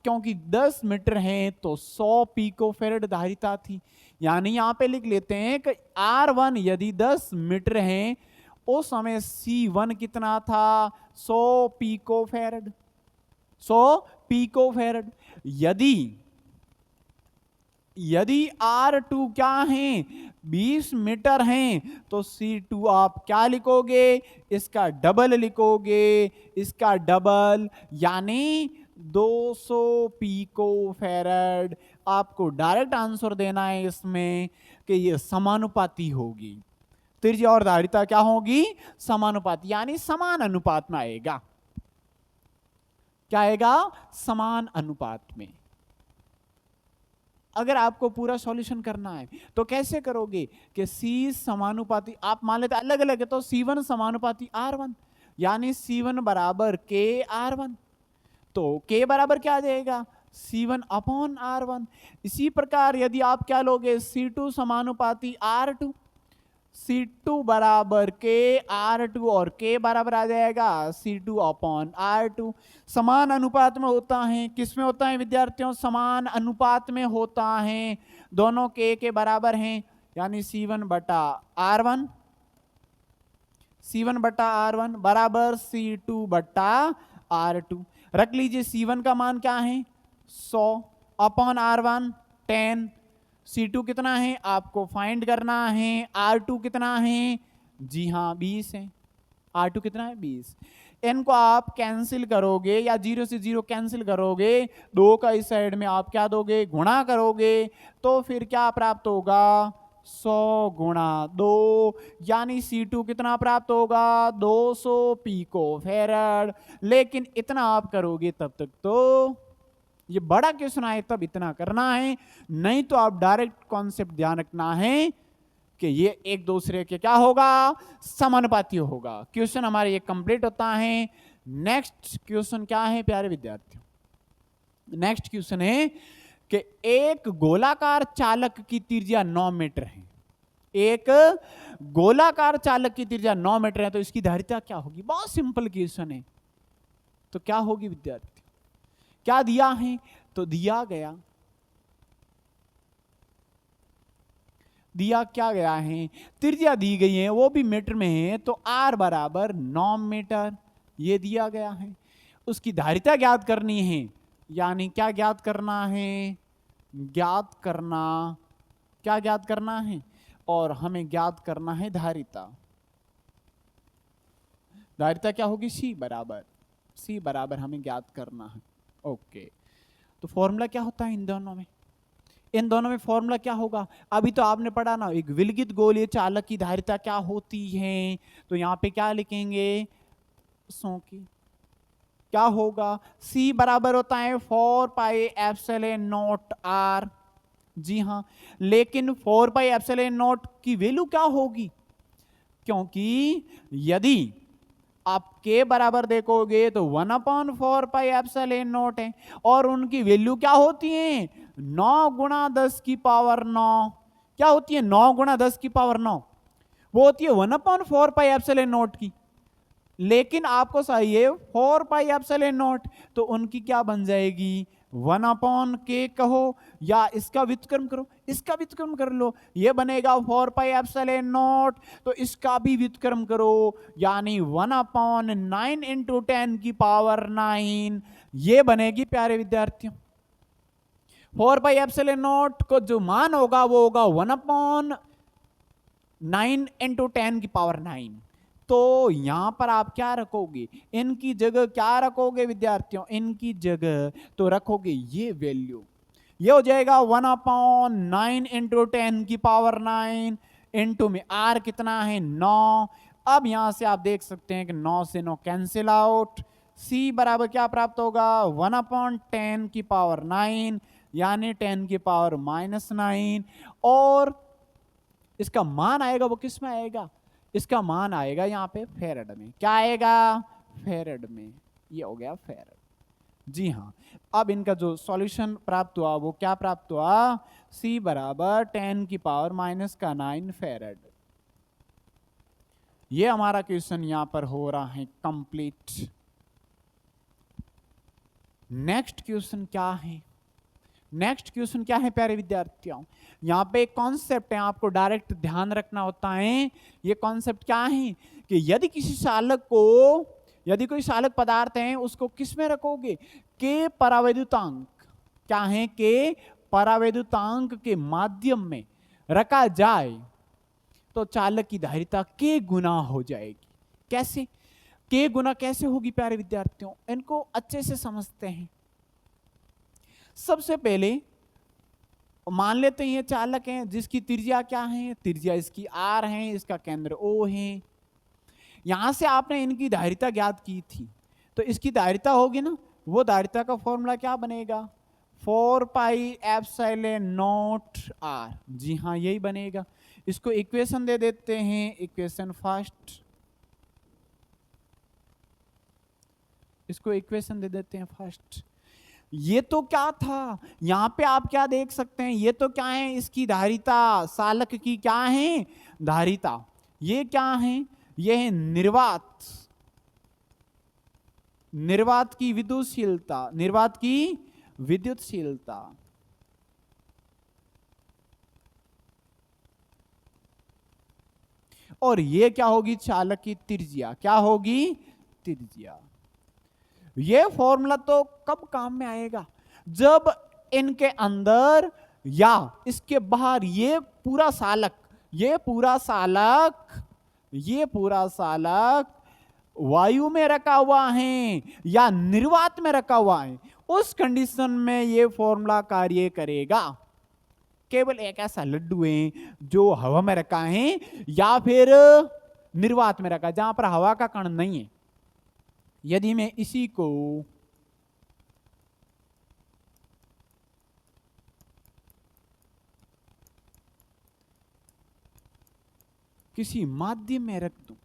क्योंकि 10 मीटर है तो 100 पिकोफैरड धारिता थी। यानी यहां पे लिख लेते हैं कि R1 यदि 10 मीटर है, उस समय C1 कितना था? 100 पिकोफैरड। यदि R2 क्या है? 20 मीटर हैं, तो C2 आप क्या लिखोगे? इसका डबल लिखोगे। इसका डबल यानी 200 पिकोफैरड। आपको डायरेक्ट आंसर देना है इसमें कि ये समानुपाती होगी। त्रिज्या और धारिता क्या होगी? समानुपाती, यानी समान अनुपात में आएगा। क्या आएगा? समान अनुपात में। अगर आपको पूरा सॉल्यूशन करना है तो कैसे करोगे कि C समानुपाती, आप मान लेते अलग अलग है तो C1 समानुपाती R1, यानी C1 बराबर K R1, तो K बराबर क्या आ जाएगा C1 अपॉन R1। इसी प्रकार यदि आप क्या लोगे C2 समानुपाती R2, C2 बराबर K R2 और K बराबर आ जाएगा C2 अपॉन R2। समान अनुपात में होता है, किस में होता है विद्यार्थियों, समान अनुपात में होता है, दोनों K के बराबर हैं, यानी C1 बटा R1, C1 बटा R1 बराबर C2 बटा R2। रख लीजिए C1 का मान क्या है 100 अपॉन R1 10, C2 कितना है आपको फाइंड करना है, R2 कितना है, जी हाँ 20 है, R2 कितना है 20। इनको आप कैंसिल करोगे या 0 से 0 कैंसिल करोगे, 2 का इस साइड में आप क्या दोगे गुणा करोगे, तो फिर क्या प्राप्त होगा 100 गुणा 2, यानी C2 कितना प्राप्त होगा 200 पिको फेराड। लेकिन इतना आप करोगे तब तक तो ये बड़ा क्वेश्चन आए तब इतना करना है, नहीं तो आप डायरेक्ट कॉन्सेप्ट ध्यान रखना है कि ये एक दूसरे के क्या होगा समानुपाती होगा। क्वेश्चन हमारे ये कंप्लीट होता है। नेक्स्ट क्वेश्चन क्या है प्यारे विद्यार्थियों, नेक्स्ट क्वेश्चन है कि एक गोलाकार चालक की त्रिज्या 9 मीटर है, एक गोलाकार चालक की त्रिज्या 9 मीटर है, तो इसकी धारिता क्या होगी। बहुत सिंपल क्वेश्चन है, तो क्या होगी विद्यार्थी, क्या दिया है, तो दिया क्या गया है, त्रिज्या दी गई है वो भी मीटर में है, तो R बराबर 9 मीटर ये दिया गया है। उसकी धारिता ज्ञात करनी है, यानी क्या ज्ञात करना है, क्या ज्ञात करना है, और हमें ज्ञात करना है धारिता। धारिता क्या होगी C बराबर हमें ज्ञात करना है। ओके, तो फॉर्मूला क्या होता है इन दोनों में फॉर्मूला क्या होगा, अभी तो आपने पढ़ा ना, एक विलगित गोलीय चालक की धारिता क्या होती है, तो यहां पे क्या लिखेंगे 100 की, क्या होगा C बराबर होता है 4 पाई एप्सिलॉन नॉट R, जी हां, लेकिन 4 पाई एप्सिलॉन नॉट की वैल्यू क्या होगी, क्योंकि यदि आप K बराबर देखोगे तो 1/4 पाई एप्सिलॉन नॉट है, और उनकी वैल्यू क्या होती है 9 गुणा 10 की पावर 9, क्या होती है 9 गुणा 10 की पावर 9, वो होती है 1/4 पाई एप्सिलॉन नॉट की, लेकिन आपको चाहिए 4 पाई एप्सिलॉन नॉट, तो उनकी क्या बन जाएगी 1/K कहो, या इसका व्युत्क्रम करो, इसका व्युत्क्रम कर लो, ये बनेगा 4 पाई एप्सिलॉन नॉट, तो इसका भी व्युत्क्रम करो, यानी 1/9 इंटू 10 की पावर 9, ये बनेगी प्यारे विद्यार्थियों। 4 पाई एप्सिलॉन नॉट को जो मान होगा वो होगा 1/9 इंटू 10 की पावर 9। तो यहां पर आप क्या रखोगे, इनकी जगह क्या रखोगे विद्यार्थियों, इनकी जगह तो रखोगे ये वैल्यू, ये हो जाएगा 1/9 इंटू 10 की पावर 9 इंटू में R कितना है 9। अब यहां से आप देख सकते हैं कि 9 से 9 कैंसिल आउट, C बराबर क्या प्राप्त होगा 1/10 की पावर 9, यानी 10 की पावर -9, और इसका मान आएगा वो किस में आएगा, इसका मान आएगा यहाँ पे फेरेड में, क्या आएगा फेरेड में, ये हो गया फेरेड, जी हाँ। अब इनका जो सॉल्यूशन प्राप्त हुआ वो क्या प्राप्त हुआ, C बराबर 10 की पावर -9 फेरेड। ये हमारा क्वेश्चन यहां पर हो रहा है कंप्लीट। नेक्स्ट क्वेश्चन क्या है, नेक्स्ट क्वेश्चन क्या है प्यारे विद्यार्थियों, यहां पे एक कॉन्सेप्ट है आपको डायरेक्ट ध्यान रखना होता है। ये कॉन्सेप्ट क्या है कि यदि किसी चालक को, यदि कोई चालक पदार्थ है उसको किस में रखोगे, के परावैद्युतांक, क्या है के परावैद्युतांक के माध्यम में रखा जाए तो चालक की धारिता के गुना हो जाएगी। कैसे के गुना कैसे होगी प्यारे विद्यार्थियों, इनको अच्छे से समझते हैं। सबसे पहले मान लेते हैं ये चालक है जिसकी त्रिज्या क्या है, त्रिज्या इसकी R है, इसका केंद्र O है। यहां से आपने इनकी धारिता ज्ञात की थी, तो इसकी धारिता होगी ना, वो धारिता का फॉर्मूला क्या बनेगा 4 पाई एप्सिलॉन नॉट आर। जी हाँ, यही बनेगा। इसको इक्वेशन दे देते हैं, इक्वेशन फर्स्ट, इसको इक्वेशन दे देते हैं फर्स्ट। ये तो क्या था, यहां पे आप क्या देख सकते हैं, ये तो क्या है, इसकी धारिता, सालक की क्या है, धारिता। ये क्या है, ये है निर्वात, निर्वात की विद्युतशीलता, निर्वात की विद्युतशीलता। और ये क्या होगी, चालक की त्रिज्या, क्या होगी, त्रिज्या। ये फॉर्मूला तो कब काम में आएगा, जब इनके अंदर या इसके बाहर ये पूरा सालक, ये पूरा सालक, ये पूरा सालक वायु में रखा हुआ है या निर्वात में रखा हुआ है, उस कंडीशन में ये फॉर्मूला कार्य करेगा। केवल एक ऐसा लड्डू है जो हवा में रखा है या फिर निर्वात में रखा, जहां पर हवा का कण नहीं है। यदि मैं इसी को किसी माध्यम में रख दूं,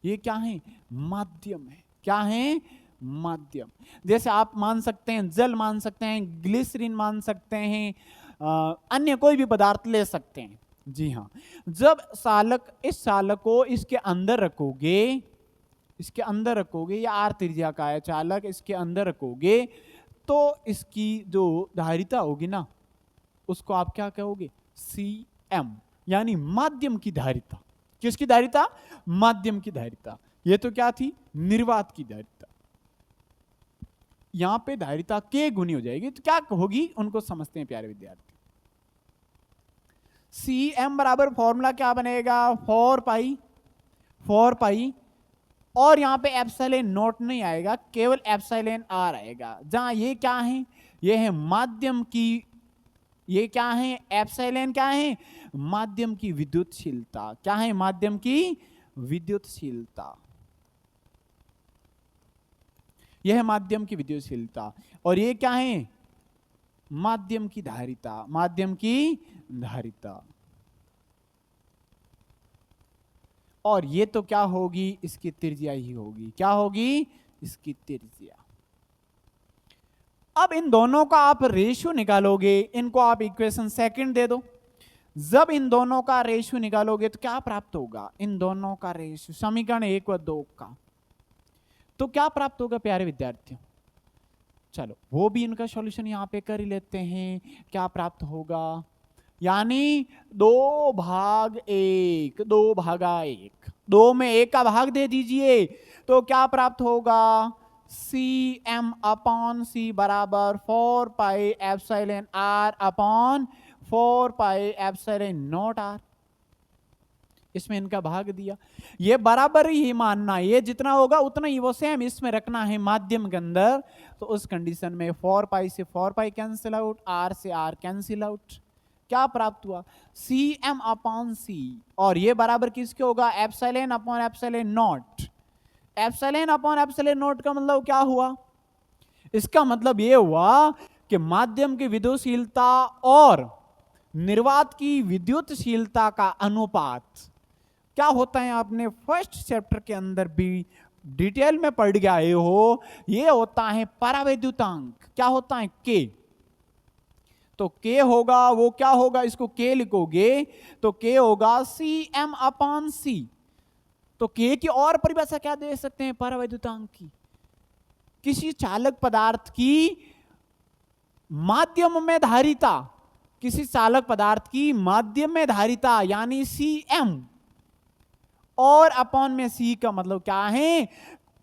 ये क्या है, माध्यम है, क्या है, माध्यम। जैसे आप मान सकते हैं जल मान सकते हैं, ग्लिसरीन मान सकते हैं, अन्य कोई भी पदार्थ ले सकते हैं। जी हाँ, जब सालक, इस सालक को इसके अंदर रखोगे, इसके अंदर रखोगे, या आर त्रिज्या का है चालक, इसके अंदर रखोगे तो इसकी जो धारिता होगी ना, उसको आप क्या कहोगे, Cm, यानी माध्यम की धारिता। किसकी धारिता, माध्यम की धारिता। ये तो क्या थी, निर्वात की धारिता। यहां पे धारिता के गुनी हो जाएगी, तो क्या होगी, उनको समझते हैं प्यारे विद्यार्थी। Cm बराबर फॉर्मूला क्या बनेगा, 4 पाई, 4 पाई, और यहां पे एप्सिलॉन नॉट नहीं आएगा, केवल एप्सिलॉन आर आएगा। जहां ये क्या है, ये है माध्यम की, ये क्या है, एप्सिलॉन क्या है, माध्यम की विद्युतशीलता। क्या है, माध्यम की विद्युतशीलता, यह है माध्यम की विद्युतशीलता। और ये क्या है, माध्यम की धारिता, माध्यम की धारिता। और ये तो क्या होगी, इसकी त्रिज्या ही होगी, क्या होगी, इसकी त्रिज्या। अब इन दोनों का आप रेशियो निकालोगे, इनको आप इक्वेशन सेकंड दे दो। जब इन दोनों का रेशियो निकालोगे तो क्या प्राप्त होगा, इन दोनों का रेशियो, समीकरण 1 व 2 का, तो क्या प्राप्त होगा प्यारे विद्यार्थियों। चलो वो भी इनका सॉल्यूशन यहां पे कर ही लेते हैं। क्या प्राप्त होगा, यानी 2 भाग 1, 2 भागा 1, 2 में 1 का भाग दे दीजिए, तो क्या प्राप्त होगा, Cm अपॉन C बराबर 4 pi epsilon R upon 4 pi epsilon not R। इसमें इनका भाग दिया, ये बराबर ही मानना, ये जितना होगा उतना ही वो सेम इसमें रखना है माध्यम के अंदर। तो उस कंडीशन में 4 पाई से 4 पाई कैंसिल आउट, R से R कैंसिल आउट। क्या प्राप्त हुआ, Cm अपॉन C, और ये बराबर किसके होगा, epsilon upon epsilon not. Epsilon upon epsilon not का मतलब क्या हुआ, इसका मतलब ये हुआ कि माध्यम की विद्युतशीलता और निर्वात की विद्युतशीलता का अनुपात क्या होता है, आपने फर्स्ट चैप्टर के अंदर भी डिटेल में पढ़ के आए हो, ये होता है परावैद्युतांक। क्या होता है, के। तो के होगा, वो क्या होगा, इसको के लिखोगे तो के होगा Cm अपॉन C। तो के की और परिभाषा क्या दे सकते हैं, परावैद्युतांक की। किसी चालक पदार्थ की माध्यम में धारिता, किसी चालक पदार्थ की माध्यम में धारिता यानी Cm, और अपॉन में C का मतलब क्या है,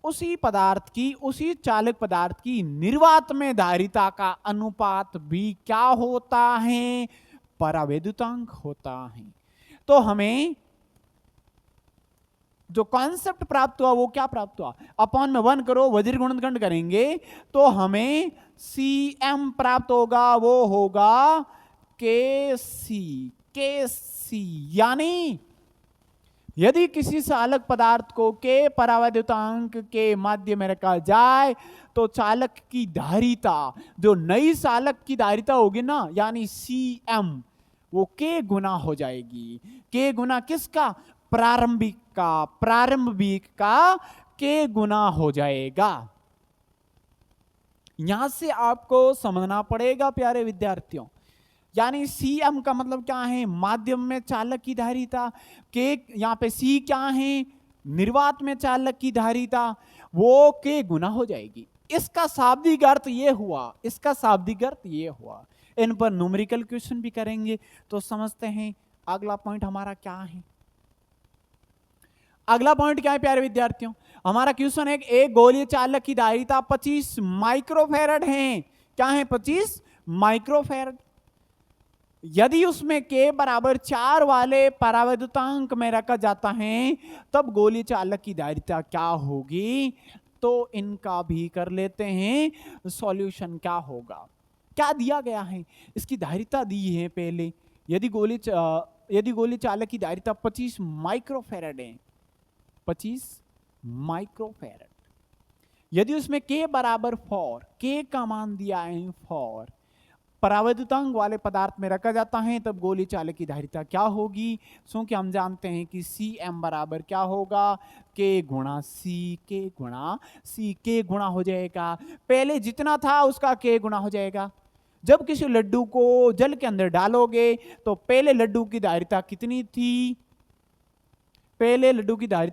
उसी पदार्थ की, उसी चालक पदार्थ की निर्वात में धारिता का अनुपात भी क्या होता है, परावैद्युतांक होता है। तो हमें जो कॉन्सेप्ट प्राप्त हुआ वो क्या प्राप्त हुआ, अपॉन में 1 करो, वज्र गुणनखंड करेंगे तो हमें Cm प्राप्त होगा, वो होगा Kc, Kc यानी यदि किसी चालक पदार्थ को के परावैद्युतांक के माध्यम में रखा जाए तो चालक की धारिता, जो नई चालक की धारिता होगी ना, यानी Cm, वो के गुना हो जाएगी। के गुना किसका? प्रारंभिक का के गुना हो जाएगा। यहां से आपको समझना पड़ेगा प्यारे विद्यार्थियों, यानी Cm का मतलब क्या है? माध्यम में चालक की धारिता। के यहां पे C क्या है? निर्वात में चालक की धारिता, वो के गुना हो जाएगी। इसका शाब्दिक अर्थ ये हुआ। इन पर न्यूमेरिकल क्वेश्चन भी करेंगे, तो समझते हैं अगला पॉइंट हमारा क्या है। अगला पॉइंट क्या है प्यारे विद्यार्थियों? हमारा क्वेश्चन है, एक गोलीय चालक की धारिता 25 माइक्रोफैरड है। क्या है? 25 माइक्रोफैरड। यदि उसमें के बराबर 4 वाले परावैद्युतांक में रखा जाता है, तब गोलीय चालक की धारिता क्या होगी? तो इनका भी कर लेते हैं सॉल्यूशन। क्या होगा? क्या दिया गया है? इसकी धारिता दी है पहले। यदि गोलीय चालक की धारिता 25 माइक्रोफैरड है, 25 माइक्रोफैरड, यदि उसमें के बराबर 4, के का मान दिया है 4, परावैद्युतांक वाले पदार्थ में रखा जाता है, तब गोलीय चालक की धारिता क्या होगी? क्योंकि हम जानते हैं कि Cm बराबर क्या होगा? के गुणा सी। के गुणा हो जाएगा, पहले जितना था उसका के गुणा हो जाएगा। जब किसी लड्डू को जल के अंदर डालोगे तो पहले लड्डू की धारिता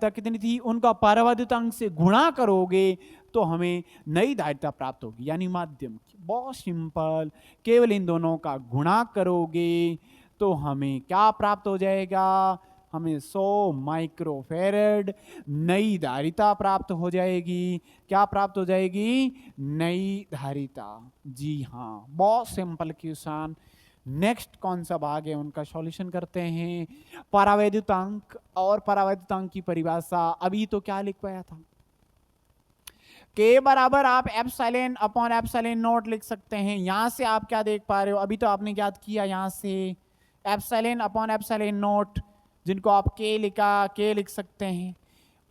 कितनी थी? उनका परावैद्युतांक से गुणा करोगे तो हमें नई धारिता प्राप्त होगी, यानी माध्यम की। बहुत सिंपल, केवल इन दोनों का गुणा करोगे तो हमें क्या प्राप्त हो जाएगा? हमें 100 माइक्रोफैरड नई धारिता प्राप्त हो जाएगी। क्या प्राप्त हो जाएगी? नई धारिता। जी हाँ, बहुत सिंपल क्वेश्चन। नेक्स्ट कौन सा भाग है उनका सॉल्यूशन करते हैं। परावैद्युतांक और परावैद्युतांक की परिभाषा अभी तो क्या लिखवाया था? के बराबर आप एप्सिलॉन अपॉन एप्सिलॉन नॉट लिख सकते हैं। यहां से आप क्या देख पा रहे हो? अभी तो आपने याद किया, यहां से एप्सिलॉन अपॉन एप्सिलॉन नॉट, जिनको आप के लिख सकते हैं।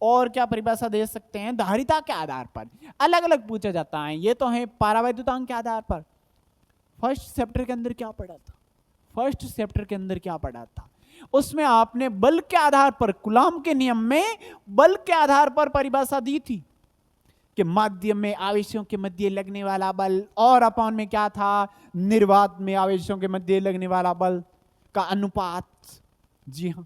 और क्या परिभाषा दे सकते हैं? धारिता के आधार पर अलग अलग पूछा जाता है। ये तो है परावैद्युतांक के आधार पर। फर्स्ट चैप्टर के अंदर क्या पढ़ा था? उसमें आपने बल के आधार पर, कूलॉम के नियम में बल के आधार पर परिभाषा दी थी कि माध्यम में आवेशों के मध्य लगने वाला बल, और अपॉन में क्या था? निर्वात में आवेशों के मध्य लगने वाला बल का अनुपात। जी हाँ,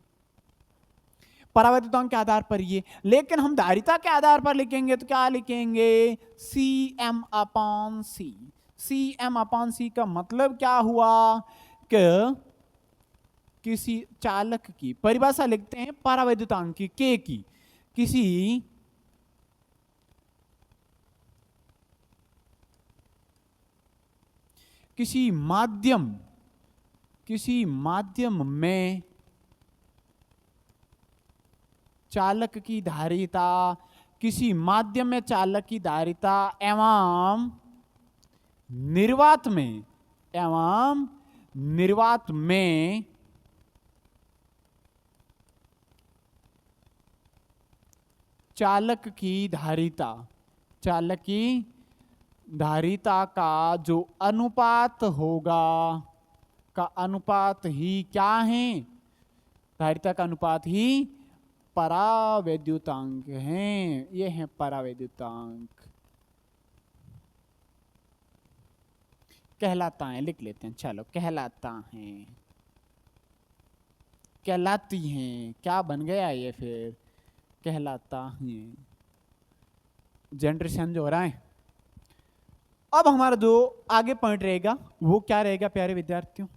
परावैद्युतांक के आधार पर ये। लेकिन हम धारिता के आधार पर लिखेंगे तो क्या लिखेंगे? Cm upon C। Cm upon C का मतलब क्या हुआ? कि किसी चालक की परिभाषा लिखते हैं परावैद्युतांक की, के की, किसी माध्यम में चालक की धारिता, किसी माध्यम में चालक की धारिता एवं निर्वात में चालक की धारिता का जो अनुपात होगा, का अनुपात ही क्या है? धारिता का अनुपात ही परावैद्युतांक हैं। ये है परावैद्युतांक कहलाता है। लिख लेते हैं, चलो, कहलाती हैं। क्या बन गया ये? फिर कहलाता है। जनरेशन जो हो रहा है। अब हमारा जो आगे पॉइंट रहेगा वो क्या रहेगा प्यारे विद्यार्थियों?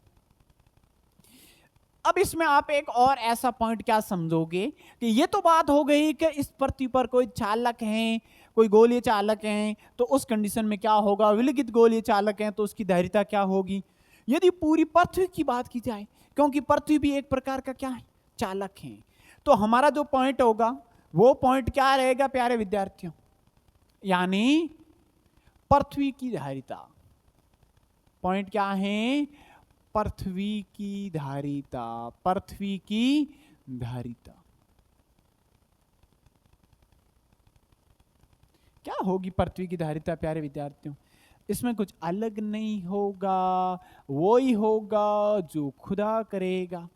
अब इसमें आप एक और ऐसा पॉइंट क्या समझोगे कि ये तो बात हो गई कि इस पृथ्वी पर कोई चालक हैं, कोई गोलीय चालक हैं, तो उस कंडीशन में क्या होगा? विलगित गोलीय चालक हैं तो उसकी धारिता क्या होगी? यदि पूरी पृथ्वी की बात की जाए, क्योंकि पृथ्वी भी एक प्रकार का क्या है? चालक है, तो हमारा जो पॉइंट होगा वो पॉइंट क्या रहेगा प्यारे विद्यार्थियों? यानी पृथ्वी की धारिता। पॉइंट क्या है? पृथ्वी की धारिता। क्या होगी पृथ्वी की धारिता प्यारे विद्यार्थियों? इसमें कुछ अलग नहीं होगा, वो ही होगा जो खुदा करेगा,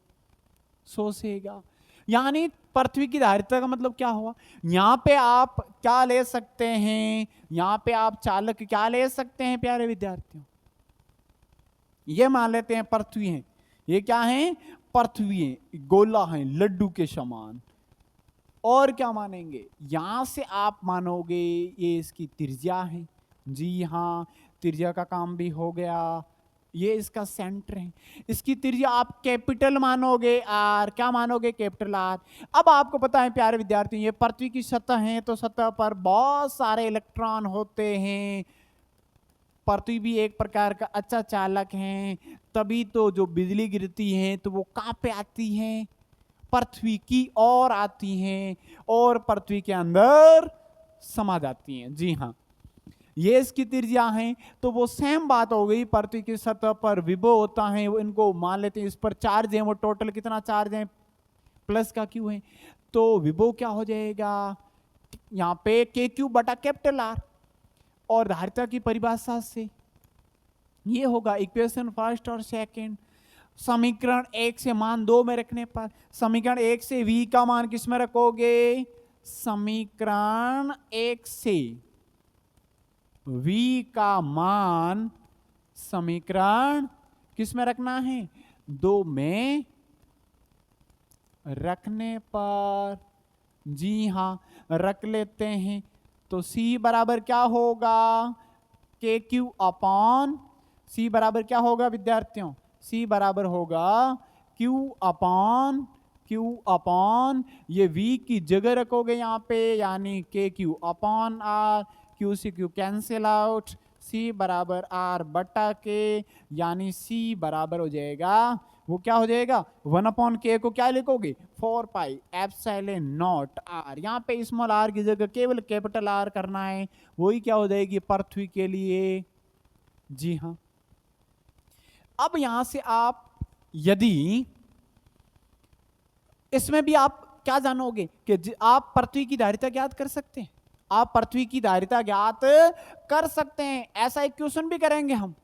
सोचेगा। यानी पृथ्वी की धारिता का मतलब क्या हुआ? यहां पे आप क्या ले सकते हैं, यहां पे आप चालक क्या ले सकते हैं प्यारे विद्यार्थियों? ये मान लेते हैं पृथ्वी है, ये क्या है? पृथ्वी है, गोला है लड्डू के समान। और क्या मानेंगे? यहां से आप मानोगे ये इसकी त्रिज्या है। जी हाँ, त्रिज्या का काम भी हो गया। ये इसका सेंटर है, इसकी त्रिज्या आप कैपिटल मानोगे आर। क्या मानोगे? Capital R. अब आपको पता है प्यारे विद्यार्थी, ये पृथ्वी की सतह है, तो सतह पर बहुत सारे इलेक्ट्रॉन होते हैं। पृथ्वी भी एक प्रकार का अच्छा चालक है, तभी तो जो बिजली गिरती है तो वो कहाँ पे आती है? पृथ्वी की ओर आती हैं और पृथ्वी के अंदर समा जाती हैं। जी हाँ, ये इसकी त्रिज्या है। तो वो सेम बात हो गई, पृथ्वी की सतह पर विभव होता है, वो इनको मान लेते हैं, इस पर चार्ज है, वो टोटल कितना चार्ज है? प्लस का क्यू है, तो विभव क्या हो जाएगा? यहाँ पे के क्यू बटा कैपिटल आर। और धारिता की परिभाषा से ये होगा इक्वेशन फर्स्ट और सेकंड। समीकरण 1 से मान 2 में रखने पर, समीकरण 1 से v का मान किस में रखोगे? समीकरण 1 से v का मान समीकरण किस में रखना है? 2 में रखने पर। जी हां, रख लेते हैं। तो c बराबर क्या होगा? के क्यू अपॉन c बराबर क्या होगा विद्यार्थियों? c बराबर होगा q अपॉन ये v की जगह रखोगे यहाँ पे, यानी के क्यू अपॉन आर। क्यू से क्यू कैंसिल आउट, c बराबर r बटा के, यानी c बराबर हो जाएगा, वो क्या हो जाएगा? 1 अपॉन के को क्या लिखोगे? 4 पाई एप्सिलॉन नॉट आर। यहाँ पे स्मॉल आर की जगह केवल कैपिटल आर करना है, वही क्या हो जाएगी पृथ्वी के लिए। जी हाँ, अब यहां से आप यदि इसमें भी आप क्या जानोगे कि आप पृथ्वी की धारिता ज्ञात कर सकते हैं। आप पृथ्वी की धारिता ज्ञात कर सकते हैं, ऐसा एक क्वेश्चन भी करेंगे हम।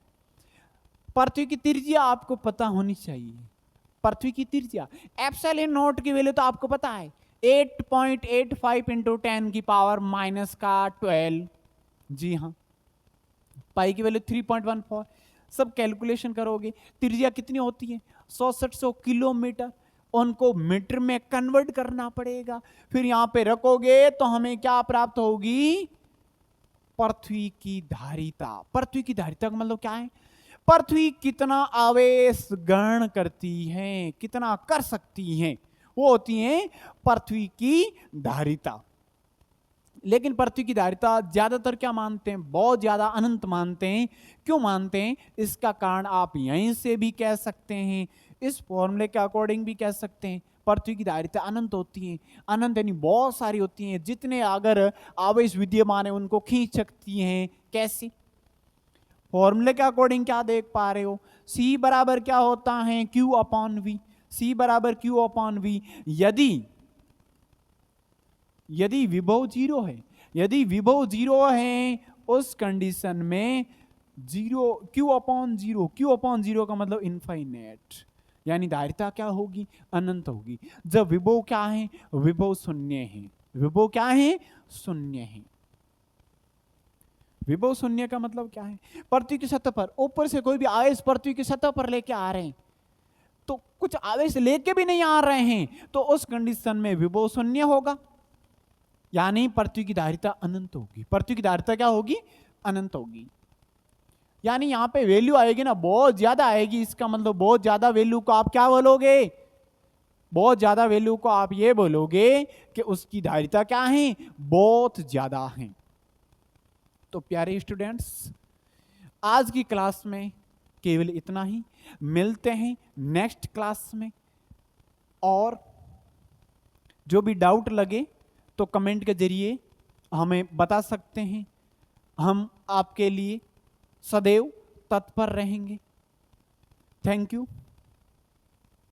पृथ्वी की त्रिज्या आपको पता होनी चाहिए। पृथ्वी की त्रिज्या एप्सिलॉन नॉट की वैल्यू तो आपको पता है 8.85 इंटू 10 की पावर माइनस का 12। जी हाँ, पाई की वैल्यू 3.14। सब कैलकुलेशन करोगे, त्रिज्या कितनी होती है? 6700 किलोमीटर। उनको मीटर में कन्वर्ट करना पड़ेगा, फिर यहां पे रखोगे तो हमें क्या प्राप्त होगी? पृथ्वी की धारिता। पृथ्वी की धारिता का मतलब क्या है? पृथ्वी कितना आवेश ग्रहण करती है, कितना कर सकती है, वो होती है पृथ्वी की धारिता। लेकिन पृथ्वी की धारिता ज्यादातर क्या मानते हैं? बहुत ज्यादा अनंत मानते हैं। क्यों मानते हैं? इसका कारण आप यहीं से भी कह सकते हैं, इस फॉर्मूले के अकॉर्डिंग भी कह सकते हैं। पृथ्वी की धारिता अनंत होती है, अनंत यानी बहुत सारी होती हैं, जितने अगर आवेश विद्यमान है उनको खींच सकती हैं। कैसे? फॉर्मूले के अकॉर्डिंग क्या देख पा रहे हो? C बराबर क्या होता है? Q upon V। C बराबर Q अपॉन V। यदि विभव 0 है, यदि विभव 0 है, उस कंडीशन में 0 Q अपॉन 0, Q अपॉन 0 का मतलब इनफाइनेट, यानी धारिता क्या होगी? अनंत होगी। जब विभव क्या है? विभव शून्य है। विभव क्या है? शून्य है। विभव शून्य का मतलब क्या है? पृथ्वी की सतह पर ऊपर से कोई भी आवेश पृथ्वी की सतह पर लेके आ रहे हैं, तो कुछ आवेश लेके भी नहीं आ रहे हैं, तो उस कंडीशन में विभव शून्य होगा, यानी पृथ्वी की धारिता अनंत होगी। पृथ्वी की धारिता क्या होगी? अनंत होगी। यानी यहां पे वैल्यू आएगी ना, बहुत ज्यादा आएगी। इसका मतलब बहुत ज्यादा वैल्यू को आप क्या बोलोगे? बहुत ज्यादा वैल्यू को आप ये बोलोगे कि उसकी धारिता क्या है? बहुत ज्यादा है। तो प्यारे स्टूडेंट्स, आज की क्लास में केवल इतना ही। मिलते हैं नेक्स्ट क्लास में, और जो भी डाउट लगे तो कमेंट के जरिए हमें बता सकते हैं। हम आपके लिए सदैव तत्पर रहेंगे। Thank you.